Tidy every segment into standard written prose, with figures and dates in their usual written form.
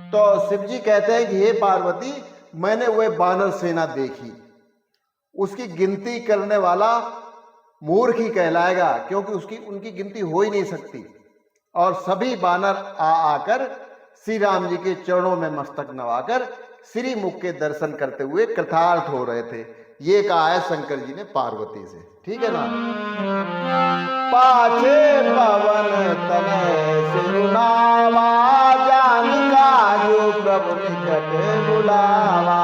तो शिव जी कहते हैं कि हे पार्वती, मैंने वह वानर सेना देखी, उसकी गिनती करने वाला मूर्ख ही कहलाएगा, क्योंकि उसकी उनकी गिनती हो ही नहीं सकती। और सभी वानर आकर श्री राम जी के चरणों में मस्तक नवाकर श्री मुख के दर्शन करते हुए कृतार्थ हो रहे थे। ये कहा है शंकर जी ने पार्वती से, ठीक है ना। पाछे पवन तनय सिरुनावा, जान काजू प्रभु निकट बुलावा।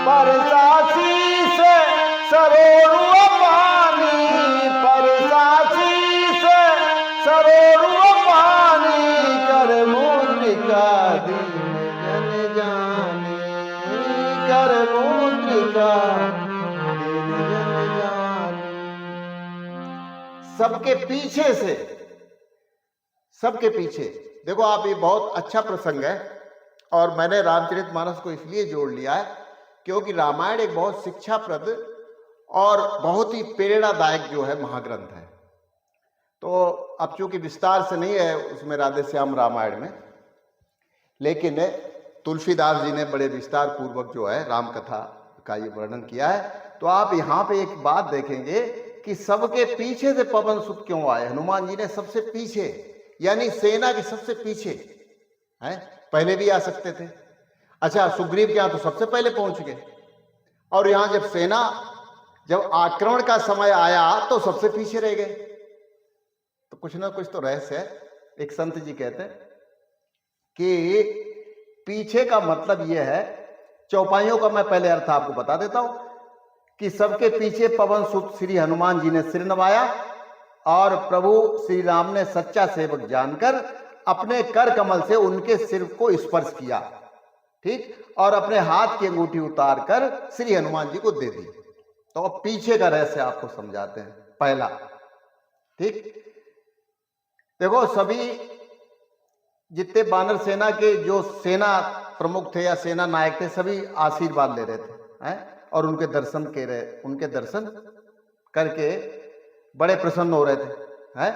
परसासी से सरोरु पानी, परसासी से सरोरु पानी, कर मुद्रिका दीन जन जाने, कर मुद्रिका दीन जन जाने। सबके पीछे से, सबके पीछे देखो आप, ये बहुत अच्छा प्रसंग है। और मैंने रामचरितमानस को इसलिए जोड़ लिया है क्योंकि रामायण एक बहुत शिक्षाप्रद और बहुत ही प्रेरणादायक जो है महाग्रंथ है। तो अब चूंकि विस्तार से नहीं है उसमें राधे श्याम रामायण में, लेकिन तुलसीदास जी ने बड़े विस्तार पूर्वक जो है राम कथा का ये वर्णन किया है। तो आप यहाँ पे एक बात देखेंगे कि सबके पीछे से पवन सुत क्यों आए। हनुमान जी ने सबसे पीछे, यानी सेना के सबसे पीछे है, पहले भी आ सकते थे। अच्छा, सुग्रीव के यहाँ तो सबसे पहले पहुंच गए, और यहां जब सेना, जब आक्रमण का समय आया तो सबसे पीछे रह गए। तो कुछ ना कुछ तो रहस्य है। एक संत जी कहते हैं कि पीछे का मतलब यह है, चौपाइयों का मैं पहले अर्थ आपको बता देता हूं, कि सबके पीछे पवन सुत श्री हनुमान जी ने सिर नवाया, और प्रभु श्री राम ने सच्चा सेवक जानकर अपने कर कमल से उनके सिर को स्पर्श किया, ठीक, और अपने हाथ की अंगूठी उतार कर श्री हनुमान जी को दे दी। तो अब पीछे का रहस्य आपको समझाते हैं। पहला, ठीक, देखो सभी जितने वानर सेना के जो सेना प्रमुख थे या सेना नायक थे, सभी आशीर्वाद ले रहे थे हैं, और उनके दर्शन करके बड़े प्रसन्न हो रहे थे हैं।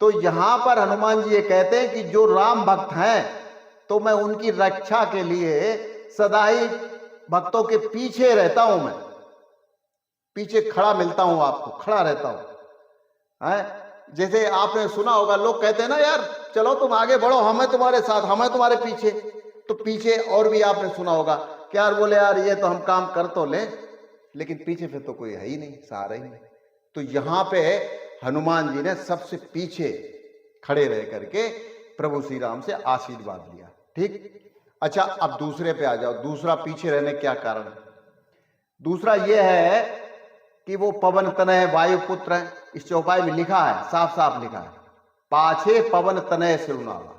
तो यहां पर हनुमान जी ये कहते हैं कि जो राम भक्त हैं, तो मैं उनकी रक्षा के लिए सदा ही भक्तों के पीछे रहता हूं, मैं पीछे खड़ा मिलता हूं, आपको खड़ा रहता हूं हैं। जैसे आपने सुना होगा, लोग कहते हैं ना, यार चलो तुम आगे बढ़ो, हमें तुम्हारे साथ, हमें तुम्हारे पीछे। तो पीछे और भी आपने सुना होगा कि यार बोले, यार ये तो हम काम कर तो लें, लेकिन पीछे फिर तो कोई है ही नहीं, सहारा ही नहीं। तो यहां पे हनुमान जी ने सबसे पीछे खड़े रह करके प्रभु श्री राम से आशीर्वाद लिया, ठीक। अच्छा, अब दूसरे पे आ जाओ। दूसरा पीछे रहने क्या कारण? दूसरा यह है कि वो पवन तनय वायुपुत्र है। इस चौपाई में लिखा है, साफ साफ लिखा है, पाछे पवन तनय सिरुनावा।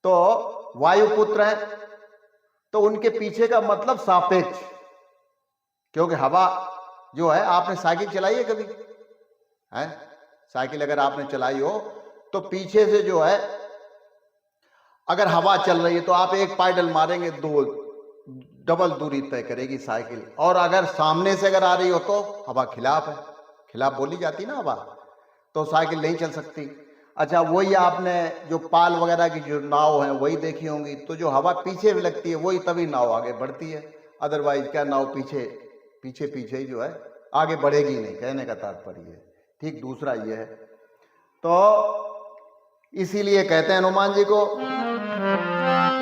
तो वायुपुत्र है, तो उनके पीछे का मतलब सापेक्ष, क्योंकि हवा जो है, आपने साइकिल चलाई है कभी है? साइकिल अगर आपने चलाई हो तो पीछे से जो है, अगर हवा चल रही है तो आप एक पैडल मारेंगे, दो डबल दूरी तय करेगी साइकिल। और अगर सामने से अगर आ रही हो तो हवा खिलाफ है, खिलाफ बोली जाती ना हवा, तो साइकिल नहीं चल सकती। अच्छा, वही आपने जो पाल वगैरह की जो नाव है वही देखी होंगी, तो जो हवा पीछे भी लगती है वही तभी नाव आगे बढ़ती है, अदरवाइज क्या नाव पीछे पीछे पीछे ही जो है आगे बढ़ेगी नहीं, कहने का तात्पर्य है, ठीक। दूसरा ये है, तो इसीलिए कहते हैं हनुमान जी को,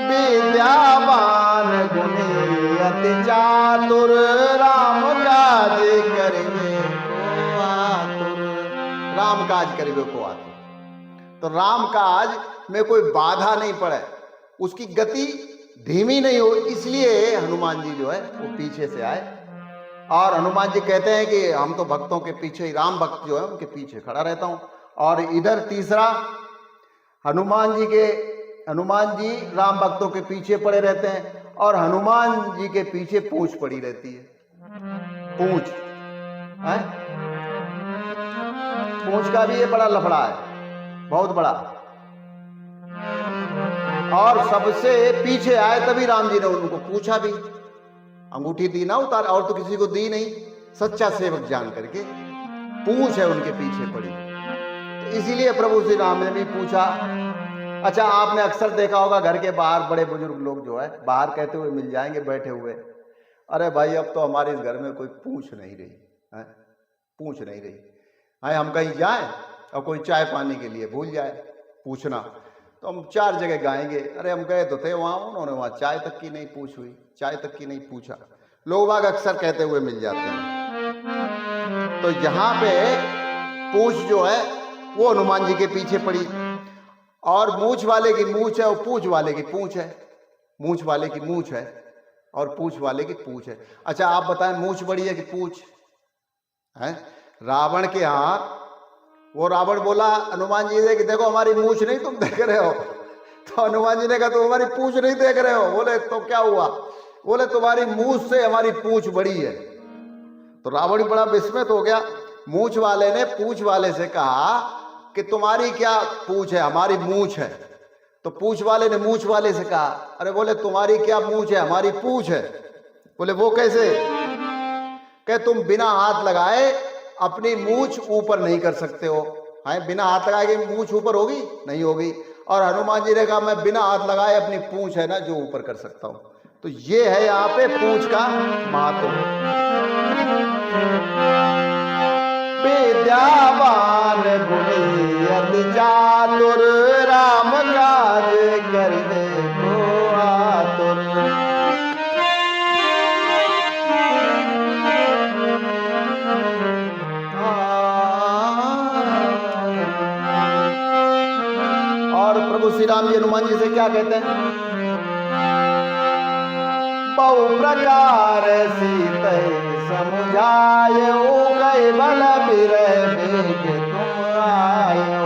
विद्यावान गुणी अति चातुर, राम काज करिबे को आतुर, राम काज करिबे को आतुर। तो राम काज में कोई बाधा नहीं पड़े, उसकी गति धीमी नहीं हो, इसलिए हनुमान जी जो है वो पीछे से आए। और हनुमान जी कहते हैं कि हम तो भक्तों के पीछे ही, राम भक्त जो है उनके पीछे खड़ा रहता हूं। और इधर तीसरा, हनुमान जी राम भक्तों के पीछे पड़े रहते हैं, और हनुमान जी के पीछे पूंछ पड़ी रहती है। पूंछ है, पूंछ का भी ये बड़ा लफड़ा है, बहुत बड़ा। और सबसे पीछे आए तभी राम जी ने उनको पूछा भी, अंगूठी दी ना उतार, और तो किसी को दी नहीं, सच्चा सेवक जान करके पूंछ है उनके पीछे पड़ी। तो इसीलिए प्रभु श्री राम ने भी पूछा। अच्छा, आपने अक्सर देखा होगा घर के बाहर बड़े बुजुर्ग लोग जो है बाहर कहते हुए मिल जाएंगे बैठे हुए, अरे भाई अब तो हमारे इस घर में कोई पूछ नहीं रही है, पूछ नहीं रही है। हम कहीं जाएं और कोई चाय पानी के लिए भूल जाए पूछना, तो हम 4 जगह गाएंगे, अरे हम गए तो थे वहां, उन्होंने वहां चाय तक की नहीं पूछ हुई, चाय तक की नहीं पूछा। लोग बाग अक्सर कहते हुए मिल जाते हैं। तो यहाँ पे पूछ जो है वो हनुमान जी के पीछे पड़ी, और मूछ वाले की मूछ है और पूछ वाले की पूछ है, मूछ वाले की मूछ है और पूछ वाले की पूछ है। अच्छा आप बताएं मूछ बड़ी है कि पूछ है? रावण के यहाँ वो रावण बोला हनुमान जी से कि देखो हमारी मूछ नहीं तुम देख रहे हो, तो हनुमान जी ने कहा तुम हमारी पूछ नहीं देख रहे हो। बोले तो क्या हुआ? बोले तुम्हारी मूछ से हमारी पूछ बड़ी है। तो रावण बड़ा विस्मित हो गया। मूछ वाले ने पूछ वाले से कहा कि तुम्हारी क्या पूछ है? हमारी मूछ है। तो पूछ वाले ने मूछ वाले से कहा, अरे बोले तुम्हारी क्या मूछ है? हमारी पूछ है। बोले वो कैसे? कि तुम बिना हाथ लगाए अपनी मूछ ऊपर नहीं कर सकते हो। है बिना हाथ लगाए कि मूछ ऊपर होगी? नहीं होगी। और हनुमान जी ने कहा मैं बिना हाथ लगाए अपनी पूछ है ना जो ऊपर कर सकता हूं। तो ये है यहाँ पे पूछ का महत्व। विद्यावान गुणी अति चातुर, राम काज करिबे को आतुर। और प्रभु श्री राम जी हनुमान जी से क्या कहते हैं? बहु प्रकार सीते समुझायो, कई बल बिरह बेग तुम आयो।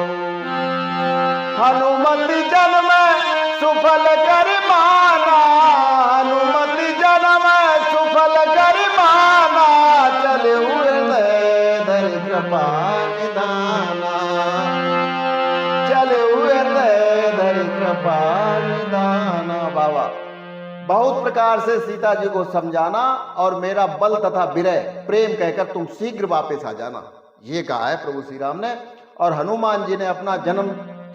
हनुमति जन्म सुफल कर माना, हनुमति जन्म सुफल कर माना, चले हृदय धर कृपा निधाना, चले हृदय धर कृपा निधाना। बाबा बहुत प्रकार से सीता जी को समझाना और मेरा बल तथा विरह प्रेम कहकर तुम शीघ्र वापस आ जाना, ये कहा है प्रभु श्री राम ने। और हनुमान जी ने अपना जन्म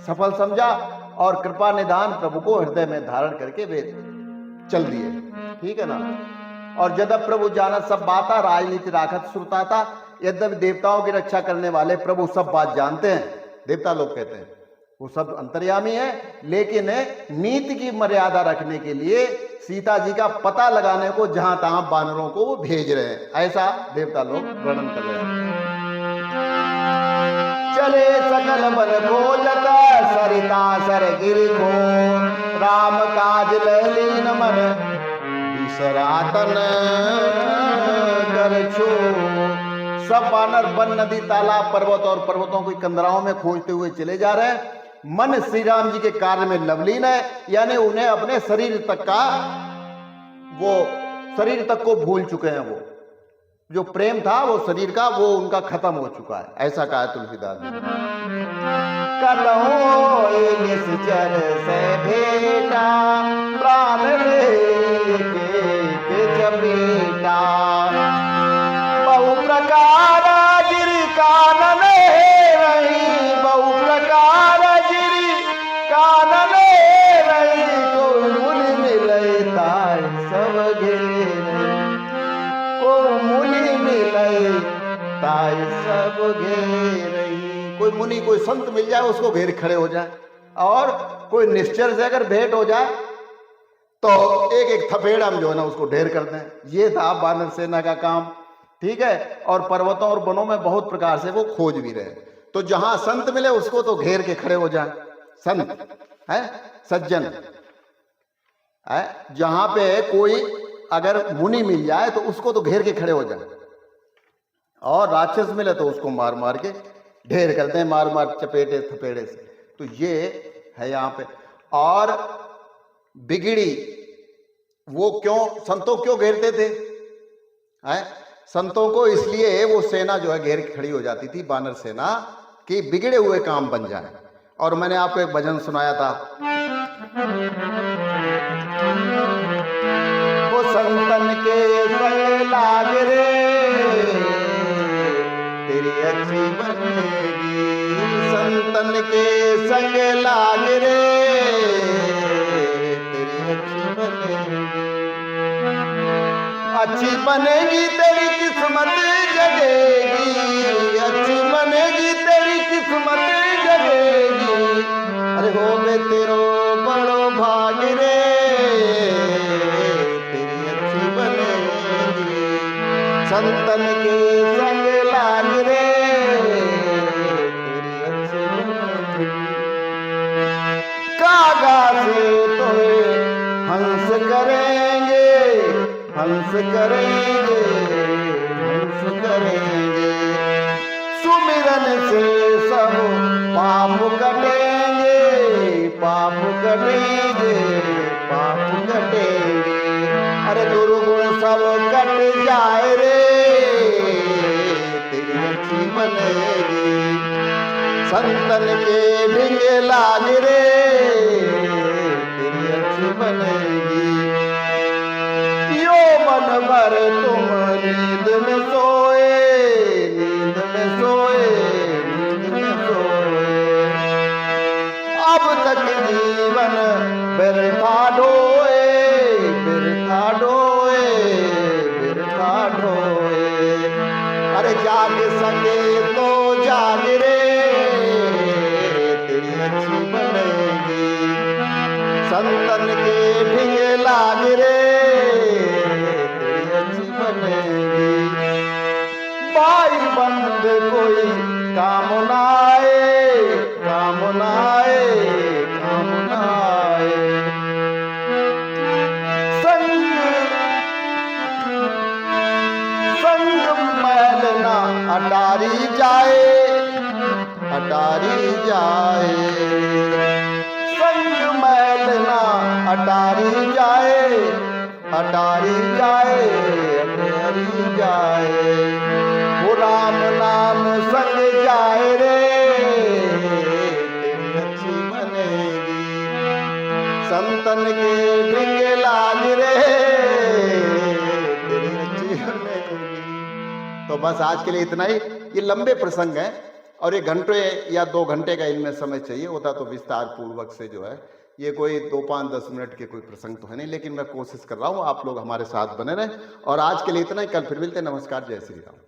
सफल समझा और कृपा निधान प्रभु को हृदय में धारण करके वे चल दिए। ठीक है ना? और जब प्रभु जानत सब बाता, राजनीति राखत श्रुताता। यद्यपि देवताओं की रक्षा करने वाले प्रभु सब बात जानते हैं, देवता लोग कहते हैं वो सब अंतर्यामी है, लेकिन नीति की मर्यादा रखने के लिए सीता जी का पता लगाने को जहां तहां बानरों को वो भेज रहे हैं, ऐसा देवता लोग वर्णन कर रहे हैं। चले सकल बन खोजत, सरिता सर गिर को, राम काज लहलीन मन, बिसरातन कर छो। सब बानर वन नदी तालाब पर्वत और पर्वतों की कंदराओं में खोजते हुए चले जा रहे हैं। मन श्री राम जी के कार्य में लवलीन है, यानी उन्हें अपने शरीर तक का वो शरीर तक को भूल चुके हैं। वो जो प्रेम था वो शरीर का वो उनका खत्म हो चुका है, ऐसा कहा तुलसीदास जी ने। कलहो निश्चर से भेटा, प्राण के चपेटा, बहु प्रकार गिरि कानन रही, बहु प्रकार गिरि कानन रही, को मुनि मिले ताय सब घेरे, को मुनि मिले ताय सब घेरे। कोई मुनि कोई संत मिल जाए उसको घेर खड़े हो जाए, और कोई निश्चर से अगर भेंट हो जाए तो एक एक थपेड़ हम जो है ना उसको ढेर कर दें। ये था बानर सेना का काम। ठीक है? और पर्वतों और वनों में बहुत प्रकार से वो खोज भी रहे। तो जहां संत मिले उसको तो घेर के खड़े हो जाए, संत है सज्जन है। जहां पे कोई अगर मुनि मिल जाए तो उसको तो घेर के खड़े हो जाए, और राक्षस मिले तो उसको मार मार के ढेर करते हैं, मार मार चपेटे थपेड़े से। तो ये है यहाँ पे। और बिगड़ी वो क्यों संतों क्यों घेरते थे? है संतों को इसलिए वो सेना जो है घेर के खड़ी हो जाती थी, बानर सेना, कि बिगड़े हुए काम बन जाए। और मैंने आपको एक भजन सुनाया था, वो संतन के संग लाग रे, तेरी अच्छी बनेगी, संतन के संग लाग रे, अच्छी बनेगी तेरी किस्मत जगेगी, अच्छी बनेगी तेरी किस्मत जगेगी। अरे हो बे तेरो बड़ो भाग रे, तेरी अच्छी बनेगी। संतन के संग लाग रे, तेरी अच्छी बनेगी। कागा से तो हंस करेंगे, हंस करेंगे, हंस करेंगे। सुमिरन से सब पाप कटेंगे, पाप कटेंगे, पाप कटेंगे। अरे दुर्गुण सब कट जाए रे, तेरी अच्छी बनेगी। संतन के ढिंगे लाग रे, तेरी अच्छी बनेगी। यो मन भर तुम नींद में सोए, नींद में सोए, नींद में सोए। अब तक जीवन बिरथा ढोए, बिरथा ढोए, बिरथा ढोए। अरे जाग सके तो जाग रे, तेरी अच्छी बनेगी। संतन के ढिंगे लाग रे, तेरी अच्छी बनेगी। भाई बंद कोई काम ना आए, काम ना आए, काम ना आए। संग संग मैल ना अटारी जाए, अटारी जाए। संग मैल ना अटारी जाए, अटारी जाए, अटारी जाए। वो राम नाम संग जाए रे, तेरी अच्छी बनेगी। संतन के ढिंगे लाग रे, तेरी अच्छी बनेगी। तो बस आज के लिए इतना ही। ये लंबे प्रसंग हैं और ये घंटे या 2 घंटे का इनमें समय चाहिए होता तो विस्तार पूर्वक से जो है, ये कोई 2, 5, 10 मिनट के कोई प्रसंग तो है नहीं, लेकिन मैं कोशिश कर रहा हूँ आप लोग हमारे साथ बने रहें। और आज के लिए इतना ही, कल फिर मिलते हैं। नमस्कार, जय श्री राम।